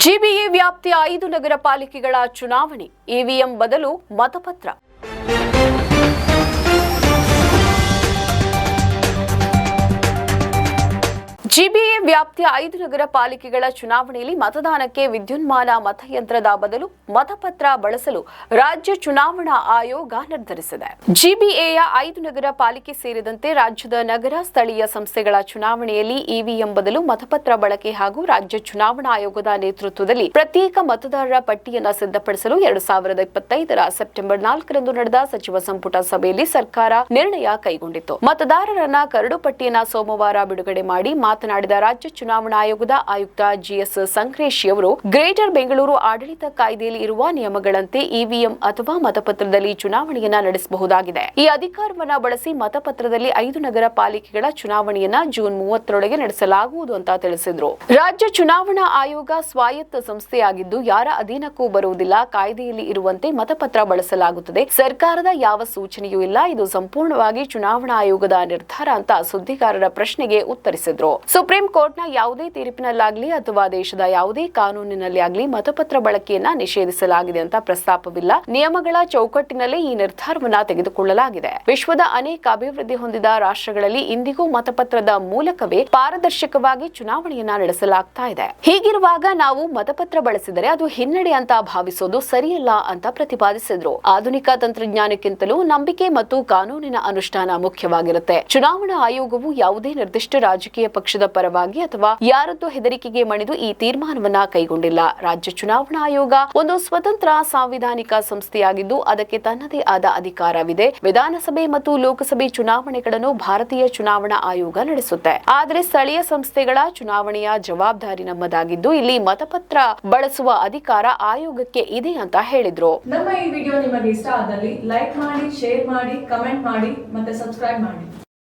GBA ವ್ಯಾಪ್ತಿಯ 5 ನಗರ ಪಾಲಿಕೆಗಳ ಚುನಾವಣೆ EVM ಬದಲು ಮತಪತ್ರ. ಜಿಬಿಎ ವ್ಯಾಪ್ತಿಯ 5 ನಗರ ಪಾಲಿಕೆಗಳ ಚುನಾವಣೆಯಲ್ಲಿ ಮತದಾನಕ್ಕೆ ವಿದ್ಯುನ್ಮಾನ ಮತಯಂತ್ರದ ಬದಲು ಮತಪತ್ರ ಬಳಸಲು ರಾಜ್ಯ ಚುನಾವಣಾ ಆಯೋಗ ನಿರ್ಧರಿಸಿದೆ. ಜಿಬಿಎಯ 5 ನಗರ ಪಾಲಿಕೆ ಸೇರಿದಂತೆ ರಾಜ್ಯದ ನಗರ ಸ್ಥಳೀಯ ಸಂಸ್ಥೆಗಳ ಚುನಾವಣೆಯಲ್ಲಿ ಇವಿಎಂ ಬದಲು ಮತಪತ್ರ ಬಳಕೆ ಹಾಗೂ ರಾಜ್ಯ ಚುನಾವಣಾ ಆಯೋಗದ ನೇತೃತ್ವದಲ್ಲಿ ಪ್ರತ್ಯೇಕ ಮತದಾರರ ಪಟ್ಟಿಯನ್ನು ಸಿದ್ಧಪಡಿಸಲು 2025ರ ಸೆಪ್ಟೆಂಬರ್ 4ರಂದು ನಡೆದ ಸಚಿವ ಸಂಪುಟ ಸಭೆಯಲ್ಲಿ ಸರ್ಕಾರ ನಿರ್ಣಯ ಕೈಗೊಂಡಿತ್ತು. ಮತದಾರರನ್ನ ಕರಡು ಪಟ್ಟಿಯನ್ನು ಸೋಮವಾರ ಬಿಡುಗಡೆ ಮಾಡಿ ಮಾತನಾಡಿದ ರಾಜ್ಯ ಚುನಾವಣಾ ಆಯೋಗದ ಆಯುಕ್ತ ಜಿಎಸ್ ಸಂಕ್ರೇಶಿ ಅವರು, ಗ್ರೇಟರ್ ಬೆಂಗಳೂರು ಆಡಳಿತ ಕಾಯ್ದೆಯಲ್ಲಿ ಇರುವ ನಿಯಮಗಳಂತೆ ಇವಿಎಂ ಅಥವಾ ಮತಪತ್ರದಲ್ಲಿ ಚುನಾವಣೆಯನ್ನ ನಡೆಸಬಹುದಾಗಿದೆ. ಈ ಅಧಿಕಾರವನ್ನ ಬಳಸಿ ಮತಪತ್ರದಲ್ಲಿ 5 ನಗರ ಪಾಲಿಕೆಗಳ ಚುನಾವಣೆಯನ್ನ ಜೂನ್ 30ರೊಳಗೆ ನಡೆಸಲಾಗುವುದು ಅಂತ ತಿಳಿಸಿದ್ರು. ರಾಜ್ಯ ಚುನಾವಣಾ ಆಯೋಗ ಸ್ವಾಯತ್ತ ಸಂಸ್ಥೆಯಾಗಿದ್ದು ಯಾರ ಅಧೀನಕ್ಕೂ ಬರುವುದಿಲ್ಲ. ಕಾಯ್ದೆಯಲ್ಲಿ ಇರುವಂತೆ ಮತಪತ್ರ ಬಳಸಲಾಗುತ್ತದೆ. ಸರ್ಕಾರದ ಯಾವ ಸೂಚನೆಯೂ ಇಲ್ಲ. ಇದು ಸಂಪೂರ್ಣವಾಗಿ ಚುನಾವಣಾ ಆಯೋಗದ ನಿರ್ಧಾರ ಅಂತ ಸುದ್ದಿಗಾರರ ಪ್ರಶ್ನೆಗೆ ಉತ್ತರಿಸಿದ್ರು. ಸುಪ್ರೀಂ ಕೋರ್ಟ್ನ ಯಾವುದೇ ತೀರ್ಪಿನಲ್ಲಾಗಲಿ ಅಥವಾ ದೇಶದ ಯಾವುದೇ ಕಾನೂನಿನಲ್ಲಿ ಆಗಲಿ ಮತಪತ್ರ ಬಳಕೆಯನ್ನ ನಿಷೇಧಿಸಲಾಗಿದೆ ಅಂತ ಪ್ರಸ್ತಾಪವಿಲ್ಲ. ನಿಯಮಗಳ ಚೌಕಟ್ಟಿನಲ್ಲೇ ಈ ನಿರ್ಧಾರವನ್ನ ತೆಗೆದುಕೊಳ್ಳಲಾಗಿದೆ. ವಿಶ್ವದ ಅನೇಕ ಅಭಿವೃದ್ಧಿ ಹೊಂದಿದ ರಾಷ್ಟ್ರಗಳಲ್ಲಿ ಇಂದಿಗೂ ಮತಪತ್ರದ ಮೂಲಕವೇ ಪಾರದರ್ಶಕವಾಗಿ ಚುನಾವಣೆಯನ್ನ ನಡೆಸಲಾಗ್ತಾ ಇದೆ. ಹೀಗಿರುವಾಗ ನಾವು ಮತಪತ್ರ ಬಳಸಿದರೆ ಅದು ಹಿನ್ನಡೆ ಅಂತ ಭಾವಿಸೋದು ಸರಿಯಲ್ಲ ಅಂತ ಪ್ರತಿಪಾದಿಸಿದ್ರು. ಆಧುನಿಕ ತಂತ್ರಜ್ಞಾನಕ್ಕಿಂತಲೂ ನಂಬಿಕೆ ಮತ್ತು ಕಾನೂನಿನ ಅನುಷ್ಠಾನ ಮುಖ್ಯವಾಗಿರುತ್ತೆ. ಚುನಾವಣಾ ಆಯೋಗವು ಯಾವುದೇ ನಿರ್ದಿಷ್ಟ ರಾಜಕೀಯ ಪಕ್ಷದ ಪರವಾಗಿ ಅಥವಾ ಯಾರದ್ದು ಹೆದರಿಕೆಗೆ ಮಣಿದು ಈ ತೀರ್ಮಾನವನ್ನ ಕೈಗೊಂಡಿಲ್ಲ. ರಾಜ್ಯ ಚುನಾವಣಾ ಆಯೋಗ ಒಂದು ಸ್ವತಂತ್ರ ಸಾಂವಿಧಾನಿಕ ಸಂಸ್ಥೆಯಾಗಿದ್ದು ಅದಕ್ಕೆ ತನ್ನದೇ ಆದ ಅಧಿಕಾರವಿದೆ. ವಿಧಾನಸಭೆ ಮತ್ತು ಲೋಕಸಭೆ ಚುನಾವಣೆಗಳನ್ನು ಭಾರತೀಯ ಚುನಾವಣಾ ಆಯೋಗ ನಡೆಸುತ್ತೆ. ಆದರೆ ಸ್ಥಳೀಯ ಸಂಸ್ಥೆಗಳ ಚುನಾವಣೆಯ ಜವಾಬ್ದಾರಿ ನಮ್ಮದಾಗಿದ್ದು ಇಲ್ಲಿ ಮತಪತ್ರ ಬಳಸುವ ಅಧಿಕಾರ ಆಯೋಗಕ್ಕೆ ಇದೆ ಅಂತ ಹೇಳಿದ್ರು. ನಮ್ಮ ಈ ವಿಡಿಯೋ ನಿಮಗೆ ಇಷ್ಟ ಆದಲ್ಲಿ ಲೈಕ್ ಮಾಡಿ, ಶೇರ್ ಮಾಡಿ, ಕಮೆಂಟ್ ಮಾಡಿ ಮತ್ತೆ ಸಬ್ಸ್ಕ್ರೈಬ್ ಮಾಡಿ.